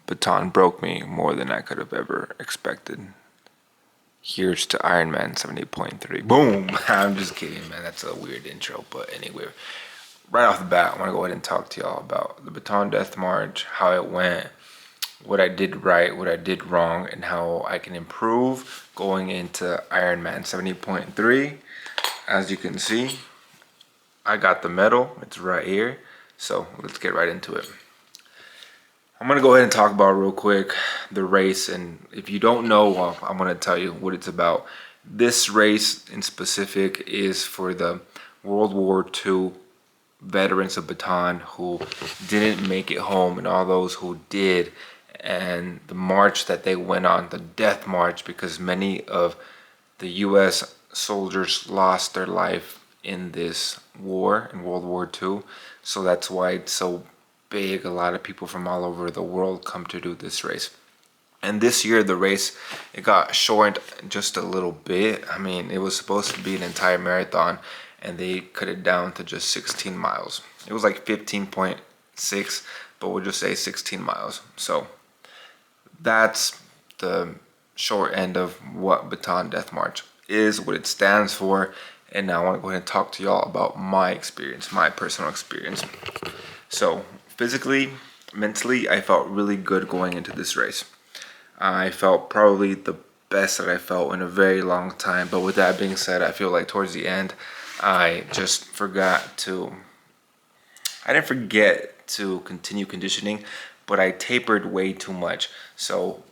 Bataan broke me more than I could have ever expected. Here's to Ironman 70.3. Boom! I'm just kidding, man. That's a weird intro. But anyway, right off the bat, I want to go ahead and talk to y'all about the Bataan Death March, how it went, what I did right, what I did wrong, and how I can improve going into Ironman 70.3. As you can see, I got the medal. It's right here. So let's get right into it. I'm going to go ahead and talk about real quick the race. And if you don't know, well, I'm going to tell you what it's about. This race in specific is for the World War II veterans of Bataan who didn't make it home and all those who did. And the march that they went on, the death march, because many of the U.S. soldiers lost their life in this war, in World War II. So that's why it's so big. A lot of people from all over the world come to do this race. And this year the race, it got shortened just a little bit. I mean, it was supposed to be an entire marathon and they cut it down to just 16 miles. It was like 15.6, but we'll just say 16 miles. So that's the short end of what Bataan Death March is, what it stands for. And now I want to go ahead and talk to y'all about my experience, my personal experience. So physically, mentally, I felt really good going into this race. I felt probably the best that I felt in a very long time. But with that being said, I feel like towards the end, I just forgot to, I didn't forget to continue conditioning, but I tapered way too much. So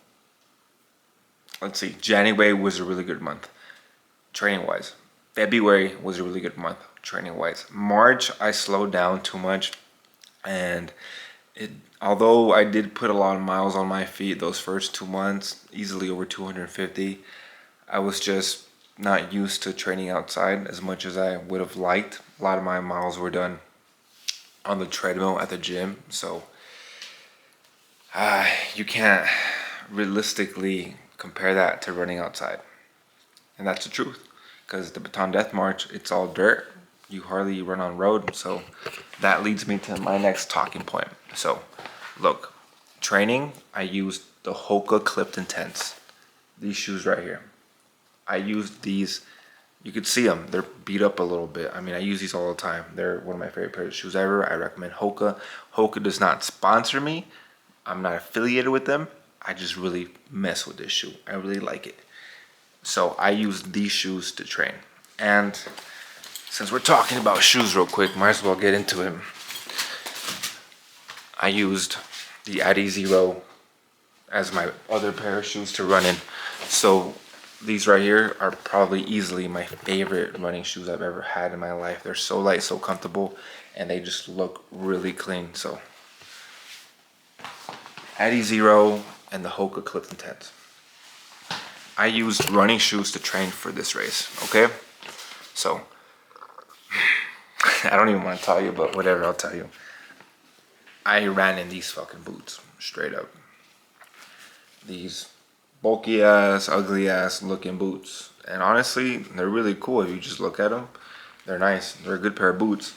let's see, January was a really good month, training-wise. February was a really good month, training-wise. March, I slowed down too much. And although I did put a lot of miles on my feet those first 2 months, easily over 250, I was just not used to training outside as much as I would have liked. A lot of my miles were done on the treadmill at the gym, so you can't realistically compare that to running outside. And that's the truth, because the Bataan Death March, it's all dirt. You hardly run on road, so that leads me to my next talking point. So look, training, I used the Hoka Clipped Intense, these shoes right here. I used these, you could see them, they're beat up a little bit. I mean, I use these all the time. They're one of my favorite pairs of shoes ever. I recommend Hoka. Hoka does not sponsor me. I'm not affiliated with them. I just really mess with this shoe. I really like it. So I use these shoes to train. And since we're talking about shoes real quick, might as well get into it. I used the Adizero as my other pair of shoes to run in. So these right here are probably easily my favorite running shoes I've ever had in my life. They're so light, so comfortable, and they just look really clean. So Adizero and the Hoka Clipped Intense. I used running shoes to train for this race, okay? So I don't even want to tell you, but whatever, I'll tell you. I ran in these fucking boots, straight up. These bulky ass, ugly ass looking boots. And honestly, they're really cool if you just look at them. They're nice, they're a good pair of boots.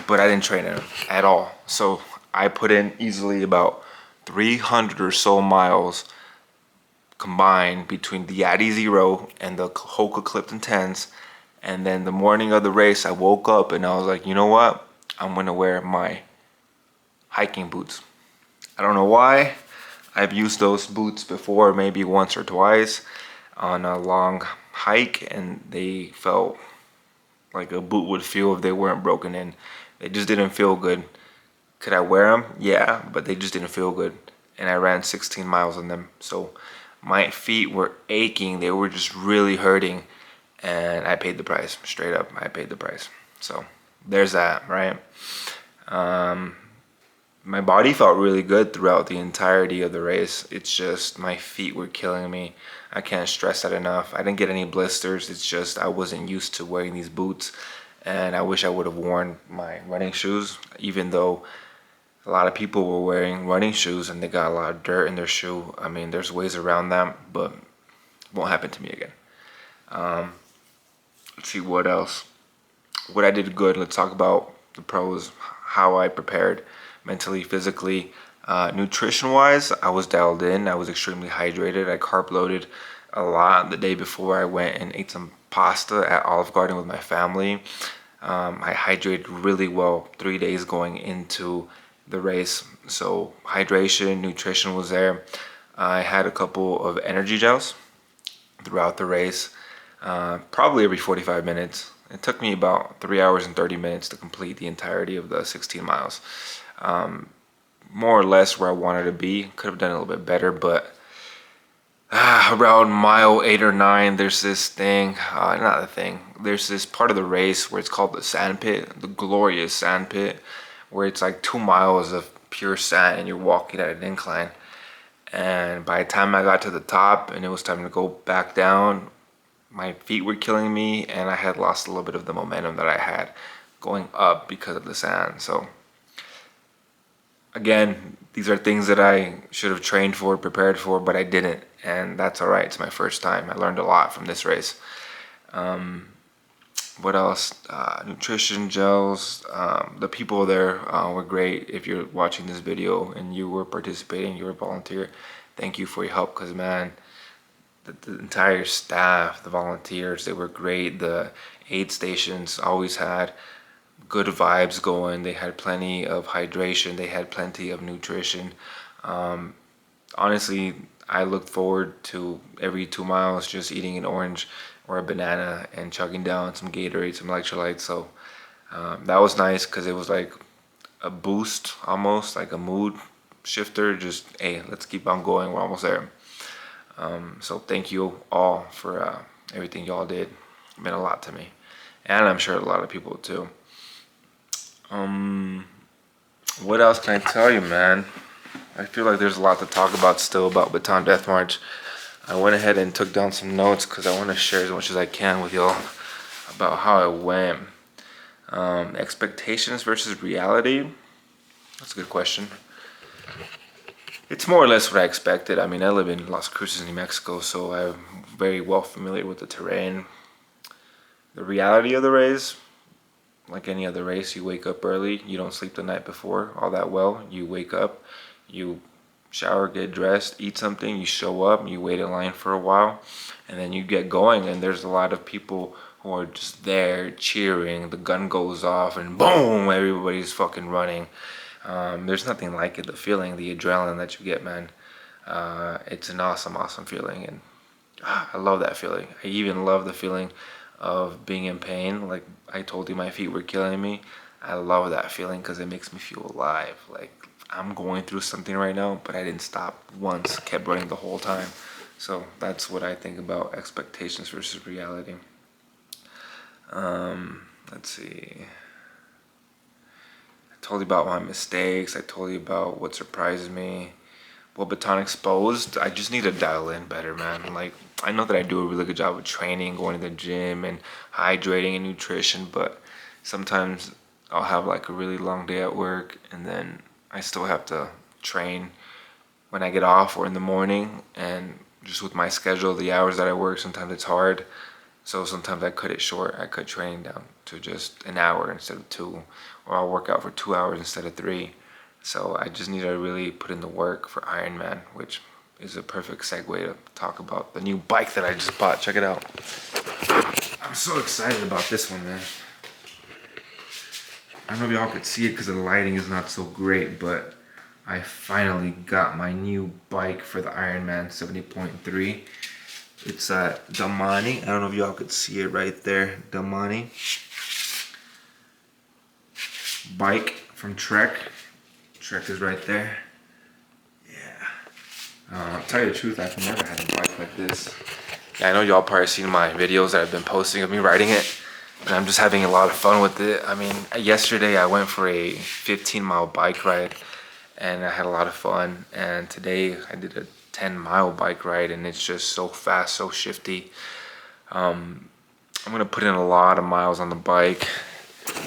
But I didn't train in them at all. So I put in easily about 300 or so miles combined between the Adizero and the Hoka Clipped Intense. And then the morning of the race, I woke up and I was like, you know what? I'm gonna wear my hiking boots. I don't know why. I've used those boots before, maybe once or twice on a long hike, and they felt like a boot would feel if they weren't broken in. They just didn't feel good. Could I wear them? Yeah, but they just didn't feel good. And I ran 16 miles on them. So my feet were aching. They were just really hurting. And I paid the price, straight up. I paid the price. So there's that, right? My body felt really good throughout the entirety of the race. It's just my feet were killing me. I can't stress that enough. I didn't get any blisters. It's just I wasn't used to wearing these boots. And I wish I would have worn my running shoes, even though a lot of people were wearing running shoes and they got a lot of dirt in their shoe. I mean, there's ways around that, but it won't happen to me again. Let's see what else. What I did good. Let's talk about the pros, how I prepared mentally, physically. Nutrition wise, I was dialed in. I was extremely hydrated. I carb loaded a lot the day before. I went and ate some pasta at Olive Garden with my family. I hydrated really well 3 days going into the race. So hydration, nutrition was there. I had a couple of energy gels throughout the race, probably every 45 minutes. It took me about 3 hours and 30 minutes to complete the entirety of the 16 miles. More or less where I wanted to be. Could have done a little bit better, but around mile 8 or 9, there's this thing, not a thing, there's this part of the race where it's called the sand pit, the glorious sand pit, where it's like 2 miles of pure sand and you're walking at an incline. And by the time I got to the top and it was time to go back down, my feet were killing me and I had lost a little bit of the momentum that I had going up because of the sand. So again, these are things that I should have trained for, prepared for, but I didn't, and that's all right. It's my first time. I learned a lot from this race. What else? Nutrition gels. The people there were great. If you're watching this video and you were participating, you were a volunteer, thank you for your help, because man, the entire staff, the volunteers, they were great. The aid stations always had good vibes going. They had plenty of hydration. They had plenty of nutrition. Honestly, I looked forward to every 2 miles just eating an orange or a banana and chugging down some Gatorade, some electrolytes. So that was nice because it was like a boost, almost like a mood shifter. Just, hey, let's keep on going. We're almost there. So thank you all for everything y'all did. It meant a lot to me, and I'm sure a lot of people too. What else can I tell you, man? I feel like there's a lot to talk about still about Bataan Death March. I went ahead and took down some notes because I want to share as much as I can with y'all about how it went. Expectations versus reality. That's a good question. It's more or less what I expected. I mean, I live in Las Cruces, New Mexico, so I'm very well familiar with the terrain. The reality of the race, like any other race, you wake up early, you don't sleep the night before all that well. You wake up, you shower, get dressed, eat something, you show up, you wait in line for a while, and then you get going. And there's a lot of people who are just there cheering. The gun goes off and boom, everybody's fucking running. There's nothing like it. The feeling, the adrenaline that you get, man. It's an awesome feeling, and I love that feeling. I even love the feeling of being in pain. Like I told you, my feet were killing me. I love that feeling because it makes me feel alive. Like I'm going through something right now, but I didn't stop once, kept running the whole time. So that's what I think about expectations versus reality. Let's see. I told you about my mistakes. I told you about what surprised me. Well, Bataan exposed, I just need to dial in better, man. Like, I know that I do a really good job of training, going to the gym and hydrating and nutrition, but sometimes I'll have like a really long day at work and then I still have to train when I get off or in the morning. And just with my schedule, the hours that I work, sometimes it's hard. So sometimes I cut it short. I cut training down to just an hour instead of 2, or I'll work out for 2 hours instead of 3. So I just need to really put in the work for Ironman, which is a perfect segue to talk about the new bike that I just bought. Check it out. I'm so excited about this one, man. I don't know if y'all could see it because the lighting is not so great, but I finally got my new bike for the Ironman 70.3. It's a Damani. I don't know if y'all could see it right there. Damani bike from Trek. Trek is right there. Yeah. I'll tell you the truth, I've never had a bike like this. Yeah, I know y'all probably seen my videos that I've been posting of me riding it, and I'm just having a lot of fun with it. I mean, yesterday I went for a 15-mile bike ride, and I had a lot of fun. And today I did a 10-mile bike ride, and it's just so fast, so shifty. I'm gonna put in a lot of miles on the bike.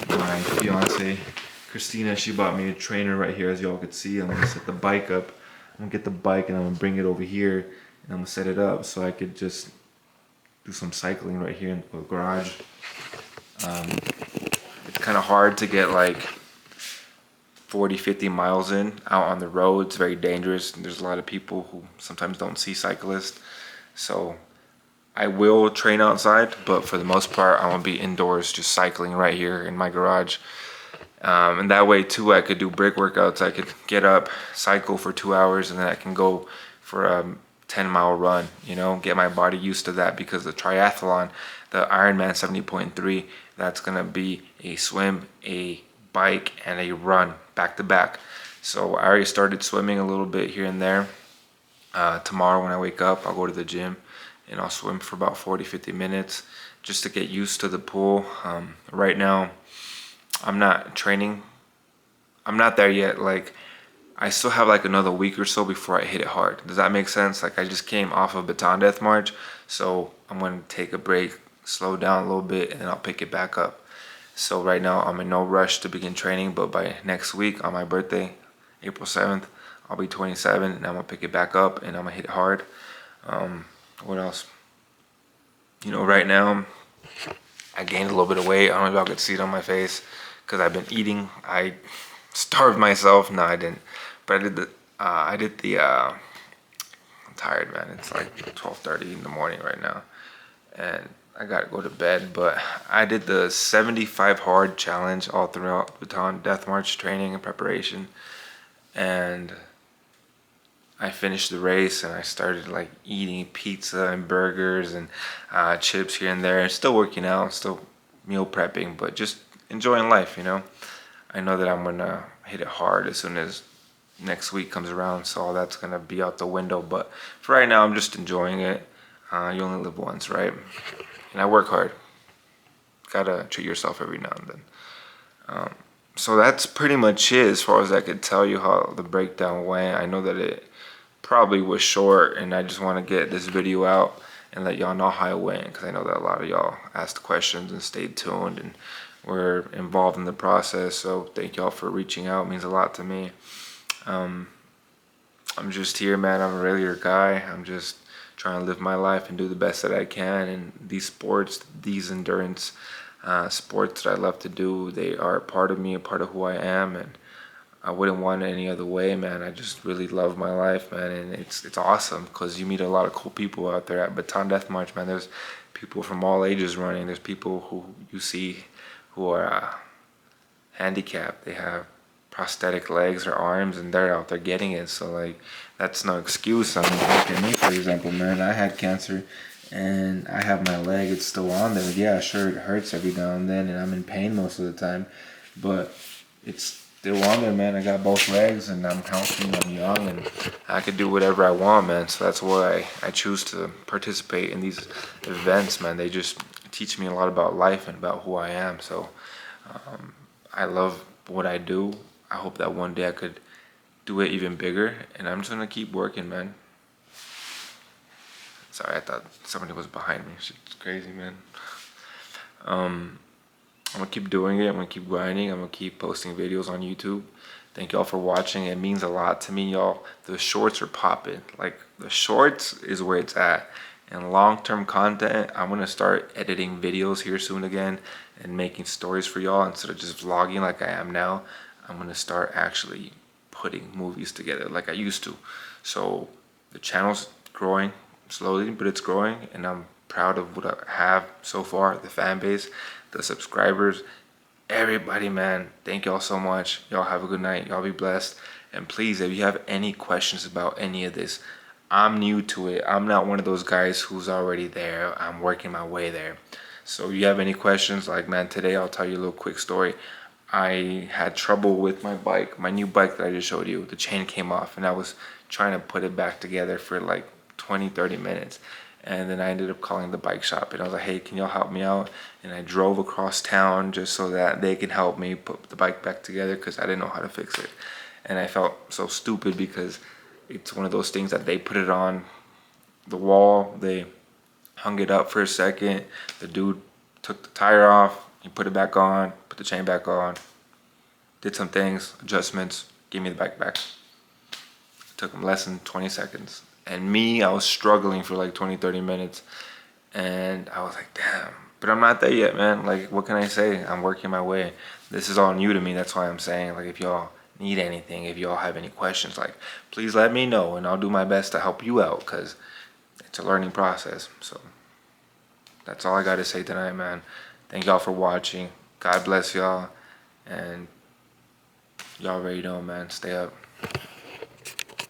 My fiance Christina, she bought me a trainer right here, as y'all could see. I'm gonna set the bike up. I'm gonna get the bike and I'm gonna bring it over here and I'm gonna set it up so I could just do some cycling right here in the garage. It's kind of hard to get like 40, 50 miles in out on the road. It's very dangerous. There's a lot of people who sometimes don't see cyclists. So I will train outside, but for the most part, I'm gonna be indoors just cycling right here in my garage. And that way too, I could do brick workouts. I could get up, cycle for 2 hours, and then I can go for a 10-mile run, you know, get my body used to that, because the triathlon, the Ironman 70.3, that's gonna be a swim, a bike, and a run back to back. So I already started swimming a little bit here and there. Tomorrow when I wake up, I'll go to the gym and I'll swim for about 40, 50 minutes just to get used to the pool. Right now, I'm not training. I'm not there yet. Like, I still have like another week or so before I hit it hard. Does that make sense? Like, I just came off of Bataan Death March, so I'm gonna take a break, slow down a little bit, and then I'll pick it back up. So right now, I'm in no rush to begin training, but by next week on my birthday, April 7th, I'll be 27, and I'm gonna pick it back up, and I'm gonna hit it hard. What else? You know, right now, I gained a little bit of weight. I don't know if y'all could see it on my face, because I've been eating. I starved myself. No, I didn't. But I did the, I'm tired, man. It's like 12:30 in the morning right now. And I gotta go to bed. But I did the 75 hard challenge all throughout Bataan Death March training and preparation. And I finished the race, and I started like eating pizza and burgers and chips here and there. Still working out, still meal prepping, but just enjoying life, you know. I know that I'm gonna hit it hard as soon as next week comes around, so all that's gonna be out the window. But for right now, I'm just enjoying it. You only live once, right? And I work hard. Gotta treat yourself every now and then. So that's pretty much it as far as I could tell you how the breakdown went. I know that it probably was short, and I just want to get this video out and let y'all know how it went, because I know that a lot of y'all asked questions and stayed tuned and were involved in the process. So thank y'all for reaching out. It means a lot to me. I'm just here, man. I'm a regular guy. I'm just trying to live my life and do the best that I can. And these sports, these endurance sports that I love to do, they are a part of me, a part of who I am, and I wouldn't want it any other way, man. I just really love my life, man, and it's awesome because you meet a lot of cool people out there at Bataan Death March, man. There's people from all ages running. There's people who you see who are handicapped. They have prosthetic legs or arms, and they're out there getting it. So like, that's no excuse. I mean, look at me, for example, man. I had cancer, and I have my leg. It's still on there. Yeah, sure, it hurts every now and then, and I'm in pain most of the time, but it's still on there, man. I got both legs, and I'm healthy, and I'm young, and I could do whatever I want, man. So that's why I choose to participate in these events, man. They just teach me a lot about life and about who I am. So I love what I do. I hope that one day I could do it even bigger, and I'm just gonna keep working, man. Sorry, I thought somebody was behind me. Shit's crazy, man. I'm gonna keep doing it. I'm gonna keep grinding. I'm gonna keep posting videos on YouTube. Thank y'all for watching. It means a lot to me, y'all. The shorts are popping. Like, the shorts is where it's at. And long-term content, I'm gonna start editing videos here soon again and making stories for y'all instead of just vlogging like I am now. I'm gonna start actually putting movies together like I used to. So the channel's growing slowly, but it's growing, and I'm proud of what I have so far. The fan base, the subscribers, everybody, man. Thank y'all so much. Y'all have a good night. Y'all be blessed. And please, if you have any questions about any of this, I'm new to it. I'm not one of those guys who's already there. I'm working my way there. So if you have any questions, like, man, today I'll tell you a little quick story. I had trouble with my bike, my new bike that I just showed you. The chain came off, and I was trying to put it back together for like 20-30 minutes. And then I ended up calling the bike shop, and I was like, hey, can y'all help me out? And I drove across town just so that they can help me put the bike back together, because I didn't know how to fix it. And I felt so stupid because it's one of those things that they put it on the wall, they hung it up for a second, the dude took the tire off, he put it back on, put the chain back on, did some things, adjustments, gave me the bike back. It took him less than 20 seconds. And me, I was struggling for like 20-30 minutes, and I was like, damn. But I'm not there yet, man. Like, what can I say? I'm working my way. This is all new to me. That's why I'm saying, like, if y'all need anything, if y'all have any questions, like, please let me know and I'll do my best to help you out, because it's a learning process. So that's all I got to say tonight, man. Thank y'all for watching. God bless y'all. And y'all already know, man. Stay up.